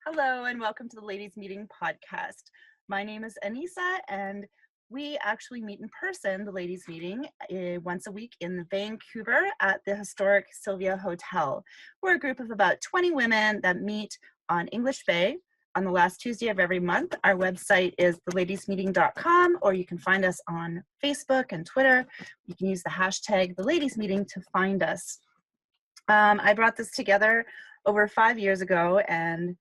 Hello and welcome to the Ladies Meeting podcast. My name is Anyssa and we actually meet in person, the Ladies Meeting, once a week in Vancouver at the historic Sylvia Hotel. We're a group of about 20 women that meet on English Bay on the last Tuesday of every month. Our website is theladiesmeeting.com, or you can find us on Facebook and Twitter. You can use the hashtag #TheLadiesMeeting to find us. I brought this together over 5 years ago, and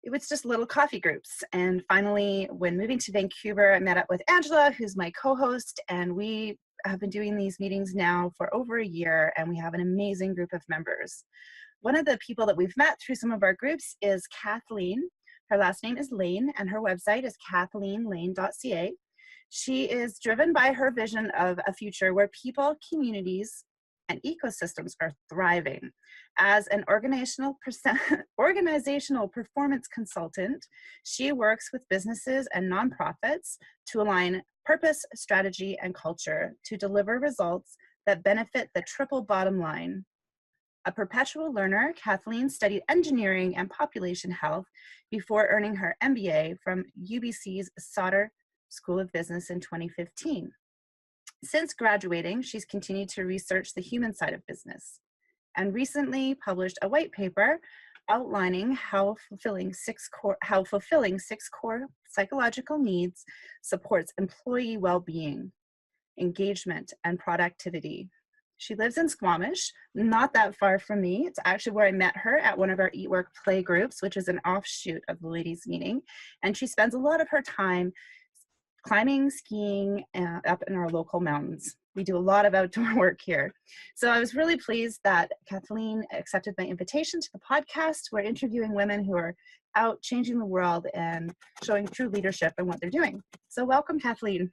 it was just little coffee groups. And finally, when moving to Vancouver, I met up with Angela, who's my co-host, and we have been doing these meetings now for over a year, and we have an amazing group of members. One of the people that we've met through some of our groups is Kathleen. Her last name is Lane, and her website is kathleenlane.ca. She is driven by her vision of a future where people, communities, and ecosystems are thriving. As an organizational performance consultant, she works with businesses and nonprofits to align purpose, strategy, and culture to deliver results that benefit the triple bottom line. A perpetual learner, Kathleen studied engineering and population health before earning her MBA from UBC's Sauder School of Business in 2015. Since graduating, she's continued to research the human side of business and recently published a white paper outlining how fulfilling six core psychological needs supports employee well-being, engagement, and productivity. She lives in Squamish, not that far from me. It's actually where I met her at one of our Eat Work Play groups, which is an offshoot of the Ladies Meeting. And she spends a lot of her time climbing, skiing, up in our local mountains. We do a lot of outdoor work here. So I was really pleased that Kathleen accepted my invitation to the podcast. We're interviewing women who are out changing the world and showing true leadership in what they're doing. So welcome, Kathleen.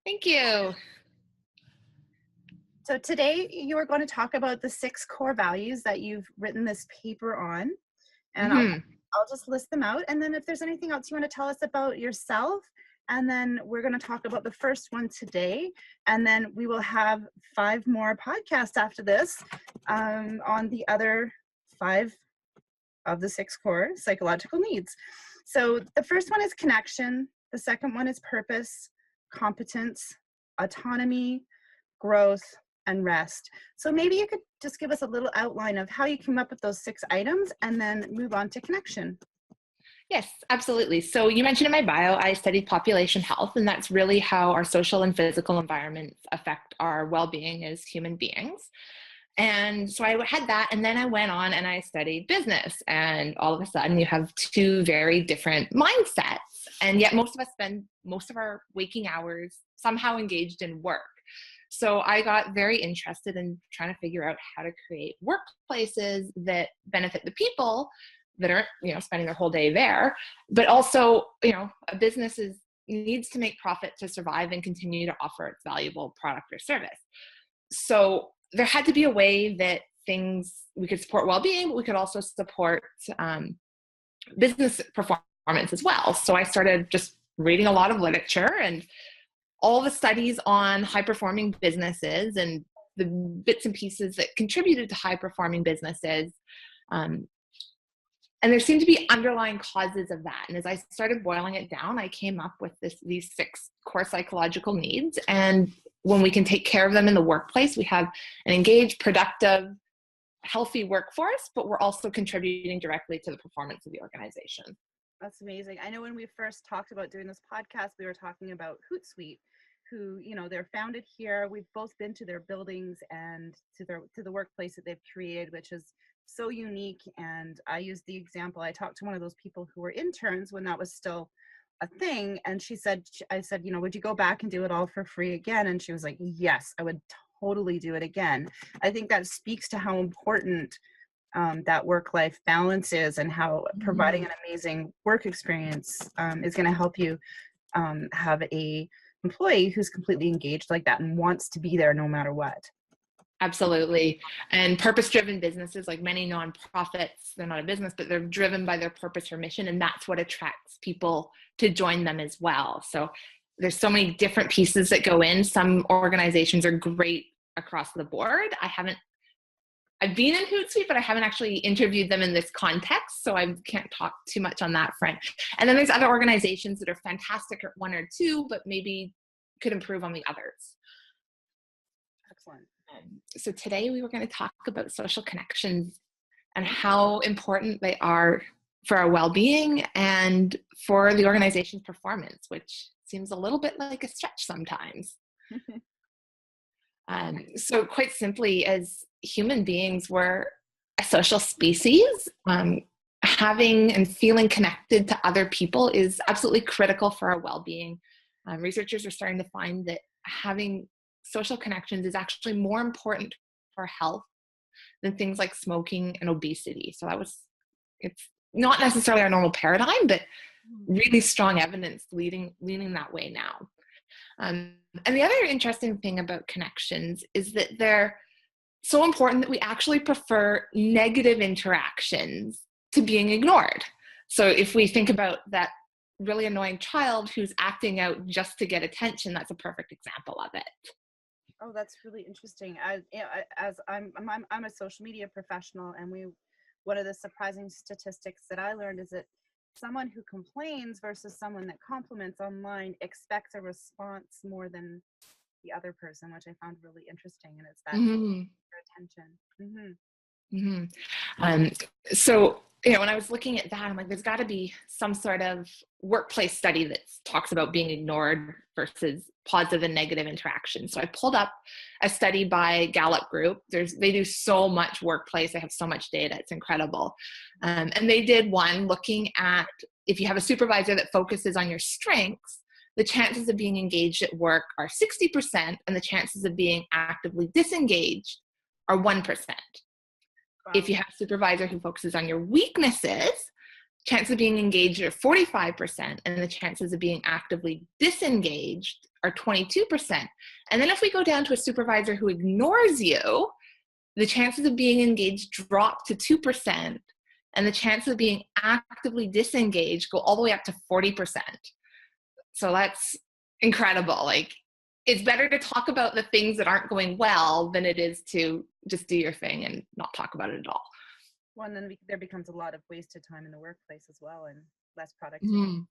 Thank you. So today you are going to talk about the 6 core values that you've written this paper on. And I'll just list them out. And then if there's anything else you want to tell us about yourself, and then we're going to talk about the first one today. And then we will have 5 more podcasts after this on the other 5 of the 6 core psychological needs. So the first one is connection. The second one is purpose, competence, autonomy, growth, and rest. So maybe you could just give us a little outline of how you came up with those 6 items and then move on to connection. Yes, absolutely. So you mentioned in my bio, I studied population health, and that's really how our social and physical environments affect our well-being as human beings. And so I had that, and then I went on and I studied business, and all of a sudden you have 2 very different mindsets, and yet most of us spend most of our waking hours somehow engaged in work. So I got very interested in trying to figure out how to create workplaces that benefit the people that aren't, spending their whole day there, but also, a business needs to make profit to survive and continue to offer its valuable product or service. So there had to be a way that we could support well-being, but we could also support business performance as well. So I started just reading a lot of literature and all the studies on high-performing businesses and the bits and pieces that contributed to high-performing businesses. And there seemed to be underlying causes of that. And as I started boiling it down, I came up with these 6 core psychological needs. And when we can take care of them in the workplace, we have an engaged, productive, healthy workforce, but we're also contributing directly to the performance of the organization. That's amazing. I know when we first talked about doing this podcast, we were talking about Hootsuite, who, they're founded here. We've both been to their buildings and to the workplace that they've created, which is so unique. And I used the example, I talked to one of those people who were interns when that was still a thing. And I said, would you go back and do it all for free again? And she was like, yes, I would totally do it again. I think that speaks to how important that work-life balance is, and how providing an amazing work experience is going to help you have a employee who's completely engaged like that and wants to be there no matter what. Absolutely. And purpose-driven businesses, like many nonprofits, they're not a business, but they're driven by their purpose or mission, and that's what attracts people to join them as well. So there's so many different pieces that go in. Some organizations are great across the board. I haven't I've been in Hootsuite, but I haven't actually interviewed them in this context, so I can't talk too much on that front. And then there's other organizations that are fantastic at one or two, but maybe could improve on the others. Excellent. So today we were going to talk about social connections and how important they are for our well-being and for the organization's performance, which seems a little bit like a stretch sometimes. So quite simply, as human beings, we're a social species. Having and feeling connected to other people is absolutely critical for our well-being. Researchers are starting to find that having social connections is actually more important for health than things like smoking and obesity. So it's not necessarily our normal paradigm, but really strong evidence leaning that way now. And the other interesting thing about connections is that they're so important that we actually prefer negative interactions to being ignored. So if we think about that really annoying child who's acting out just to get attention, that's a perfect example of it. Oh, that's really interesting. I'm a social media professional, and one of the surprising statistics that I learned is that someone who complains versus someone that compliments online expects a response more than the other person, which I found really interesting. And it's that attention. So, when I was looking at that, I'm like, there's got to be some sort of workplace study that talks about being ignored versus positive and negative interactions. So I pulled up a study by Gallup Group. They do so much workplace. They have so much data. It's incredible. And they did one looking at if you have a supervisor that focuses on your strengths, the chances of being engaged at work are 60%, and the chances of being actively disengaged are 1%. Wow. If you have a supervisor who focuses on your weaknesses, chances of being engaged are 45%, and the chances of being actively disengaged are 22%. And then if we go down to a supervisor who ignores you, the chances of being engaged drop to 2%, and the chances of being actively disengaged go all the way up to 40%. So that's incredible. Like, it's better to talk about the things that aren't going well than it is to just do your thing and not talk about it at all. Well, and then there becomes a lot of wasted time in the workplace as well, and less productivity.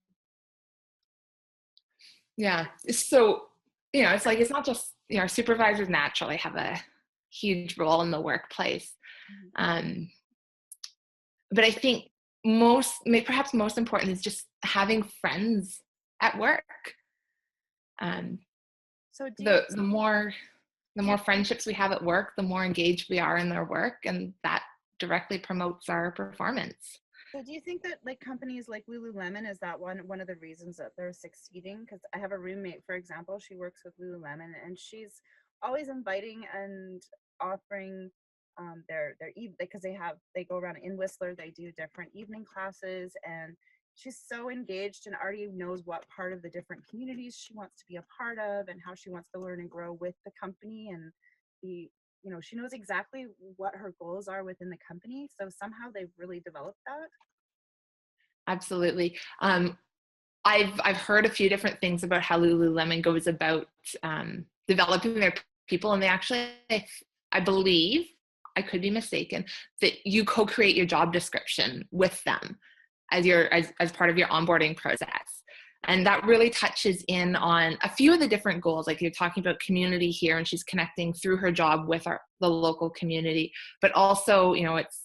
Yeah. So, it's like, it's not just, our supervisors naturally have a huge role in the workplace. But I think perhaps most important is just having friends at work. So the more friendships we have at work, the more engaged we are in their work, and that directly promotes our performance. So do you think that like companies like Lululemon, is that one of the reasons that they're succeeding? Because I have a roommate, for example, she works with Lululemon, and she's always inviting and offering because they go around in Whistler, they do different evening classes, and she's so engaged and already knows what part of the different communities she wants to be a part of and how she wants to learn and grow with the company, and she knows exactly what her goals are within the company. So somehow they've really developed that. Absolutely. I've heard a few different things about how Lululemon goes about developing their people, and they actually, I believe, I could be mistaken, that you co-create your job description with them as part of your onboarding process. And that really touches in on a few of the different goals. Like, you're talking about community here, and she's connecting through her job with the local community, but also, it's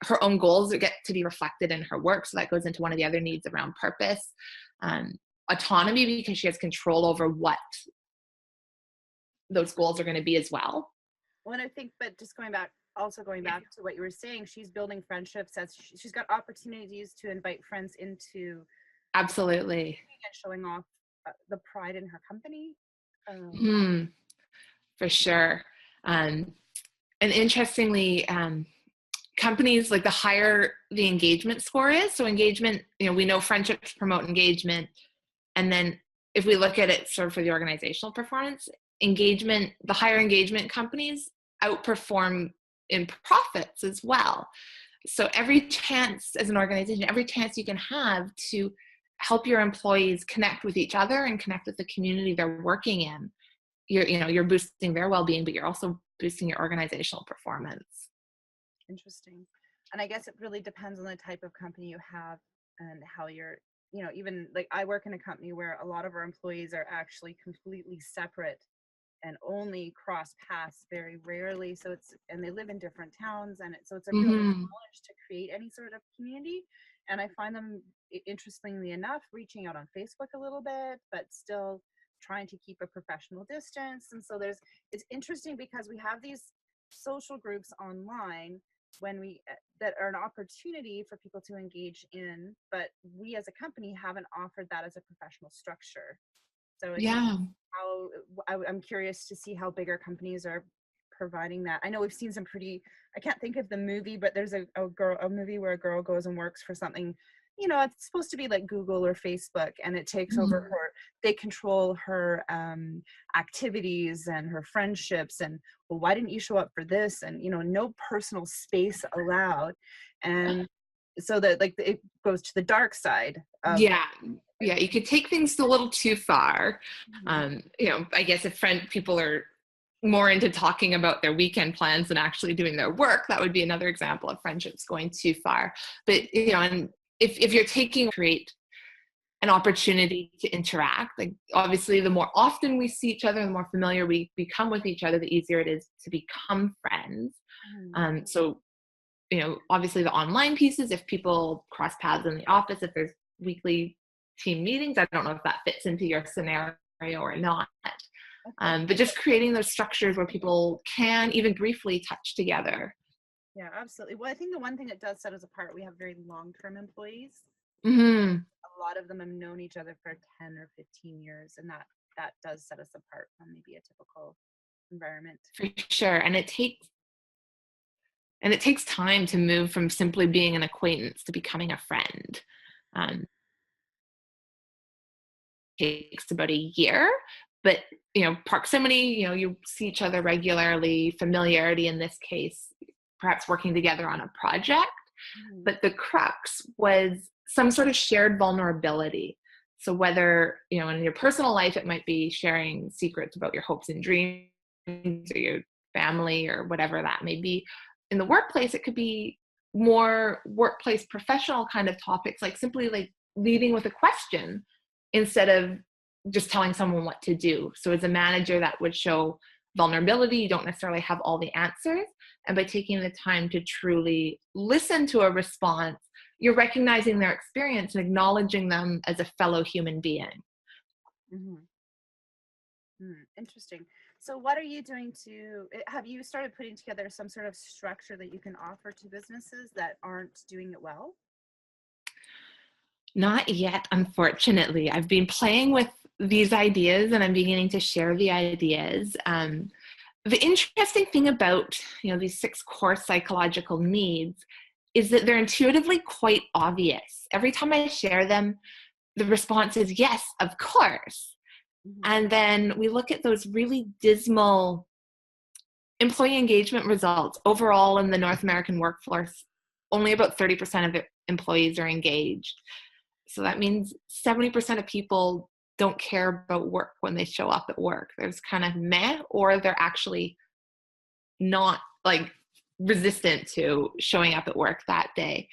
her own goals that get to be reflected in her work. So that goes into one of the other needs around purpose, autonomy, because she has control over what those goals are going to be as well. Well, and I think, but just going back to what you were saying, she's building friendships as she's got opportunities to invite friends into. Absolutely. And showing off the pride in her company. For sure. And interestingly, companies, like, the higher the engagement score is, so engagement, we know friendships promote engagement. And then if we look at it sort of for the organizational performance, engagement, the higher engagement companies outperform in profits as well. So every chance as an organization, every chance you can have to help your employees connect with each other and connect with the community they're working in, you're boosting their well-being, but you're also boosting your organizational performance. Interesting. And I guess it really depends on the type of company you have and how you're, even like I work in a company where a lot of our employees are actually completely separate and only cross paths very rarely. And they live in different towns, so it's a real challenge to create any sort of community. And I find them, interestingly enough, reaching out on Facebook a little bit, but still trying to keep a professional distance. And so it's interesting because we have these social groups online that are an opportunity for people to engage in, but we as a company haven't offered that as a professional structure. So it's I'm curious to see how bigger companies are providing that. I know we've seen some I can't think of the movie, but there's a movie where a girl goes and works for something, it's supposed to be like Google or Facebook, and it takes over they control her activities and her friendships, and, well, why didn't you show up for this? And, no personal space allowed. And so that, like, it goes to the dark side of, you could take things a little too far. I guess if people are more into talking about their weekend plans than actually doing their work, that would be another example of friendships going too far. But, and if you're create an opportunity to interact, like, obviously the more often we see each other, the more familiar we become with each other, the easier it is to become friends. So, obviously the online pieces, if people cross paths in the office, if there's weekly team meetings, I don't know if that fits into your scenario or not. But just creating those structures where people can even briefly touch together. Yeah, absolutely. Well, I think the one thing that does set us apart, we have very long-term employees. A lot of them have known each other for 10 or 15 years, and that does set us apart from maybe a typical environment. For sure. And it takes time to move from simply being an acquaintance to becoming a friend. It takes about a year, but proximity, you see each other regularly, familiarity in this case, perhaps working together on a project. But the crux was some sort of shared vulnerability. So whether, in your personal life, it might be sharing secrets about your hopes and dreams or your family or whatever that may be. In the workplace, it could be more workplace professional kind of topics, like simply like leading with a question instead of just telling someone what to do. So as a manager, that would show vulnerability. You don't necessarily have all the answers. And by taking the time to truly listen to a response, you're recognizing their experience and acknowledging them as a fellow human being. Interesting. So what are you doing have you started putting together some sort of structure that you can offer to businesses that aren't doing it well? Not yet, unfortunately. I've been playing with these ideas and I'm beginning to share the ideas. The interesting thing about, these 6 core psychological needs is that they're intuitively quite obvious. Every time I share them, the response is, yes, of course. And then we look at those really dismal employee engagement results. Overall, in the North American workforce, only about 30% of employees are engaged. So that means 70% of people don't care about work when they show up at work. There's kind of meh, or they're actually not resistant to showing up at work that day.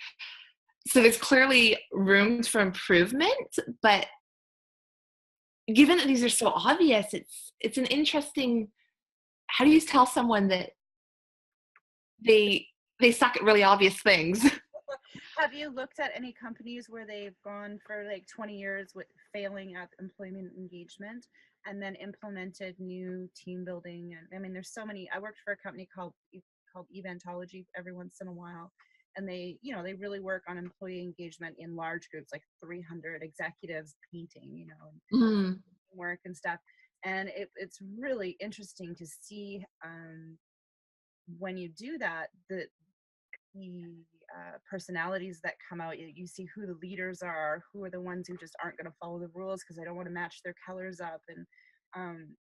So there's clearly room for improvement, but given that these are so obvious, it's an interesting, how do you tell someone that they suck at really obvious things? Have you looked at any companies where they've gone for 20 years with failing at employment engagement and then implemented new team building? And I mean, there's so many. I worked for a company called Eventology every once in a while, and they really work on employee engagement in large groups, like 300 executives painting, and work and stuff. And it's really interesting to see when you do that, the personalities that come out. You see who the leaders are, who are the ones who just aren't going to follow the rules because they don't want to match their colors up. And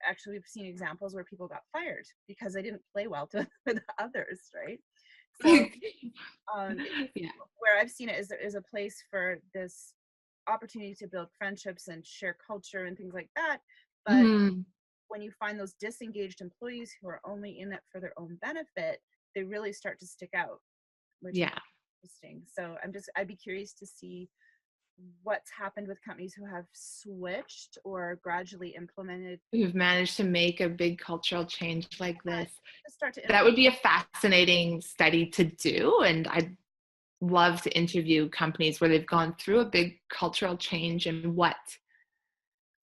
actually, we've seen examples where people got fired because they didn't play well to the others, right? So where I've seen it is a place for this opportunity to build friendships and share culture and things like that. But when you find those disengaged employees who are only in it for their own benefit, they really start to stick out, which is interesting. So I'd be curious to see what's happened with companies who have switched or gradually implemented. Who've managed to make a big cultural change like this. Start to that would be a fascinating study to do. And I'd love to interview companies where they've gone through a big cultural change, and what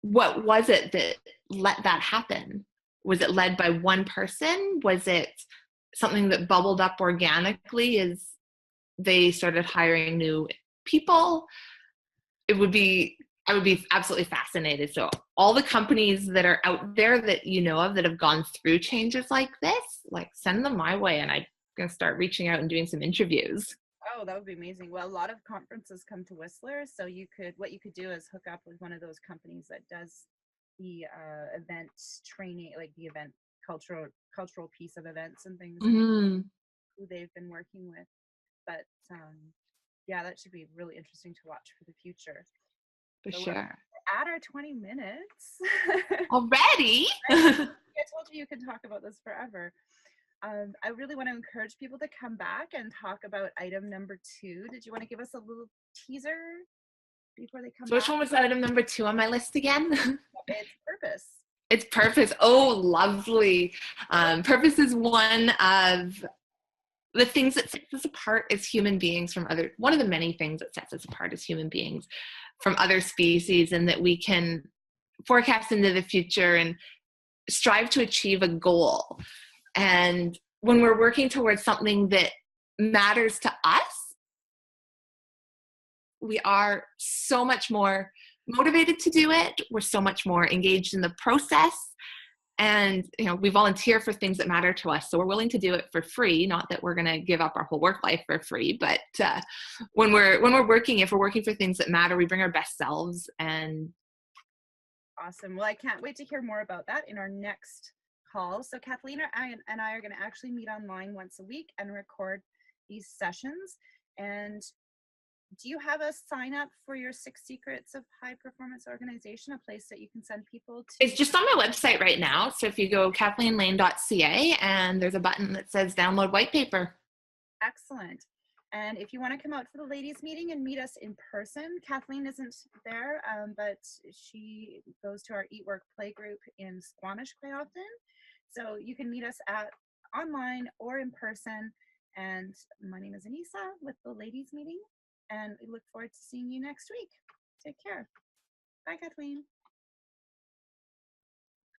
was it that let that happen? Was it led by one person? Was it something that bubbled up organically as they started hiring new people? I would be absolutely fascinated. So all the companies that are out there that you know of that have gone through changes like this, like, send them my way, and I'm going to start reaching out and doing some interviews. Oh, that would be amazing. Well, a lot of conferences come to Whistler, so what you could do is hook up with one of those companies that does the event training, like the event cultural piece of events and things, who they've been working with. But yeah, that should be really interesting to watch for the future. For so sure. We're at our 20 minutes. Already? I told you could talk about this forever. I really want to encourage people to come back and talk about item number 2. Did you want to give us a little teaser before they come back? Which one was item number 2 on my list again? It's purpose. It's purpose. Oh, lovely. Purpose is one of the things that sets us apart as human beings one of the many things that sets us apart as human beings from other species, and that we can forecast into the future and strive to achieve a goal. And when we're working towards something that matters to us, we are so much more motivated to do it. We're so much more engaged in the process. And, we volunteer for things that matter to us. So we're willing to do it for free. Not that we're going to give up our whole work life for free, but when we're working, if we're working for things that matter, we bring our best selves. And awesome. Well, I can't wait to hear more about that in our next call. So Kathleen and I are going to actually meet online once a week and record these sessions. And do you have a sign up for your 6 Secrets of High Performance Organization, a place that you can send people to? It's just on my website right now. So if you go kathleenlane.ca, and there's a button that says download white paper. Excellent. And if you want to come out to the ladies meeting and meet us in person, Kathleen isn't there, but she goes to our Eat Work Play group in Squamish quite often. So you can meet us online or in person. And my name is Anyssa with the ladies meeting, and we look forward to seeing you next week. Take care. Bye, Kathleen.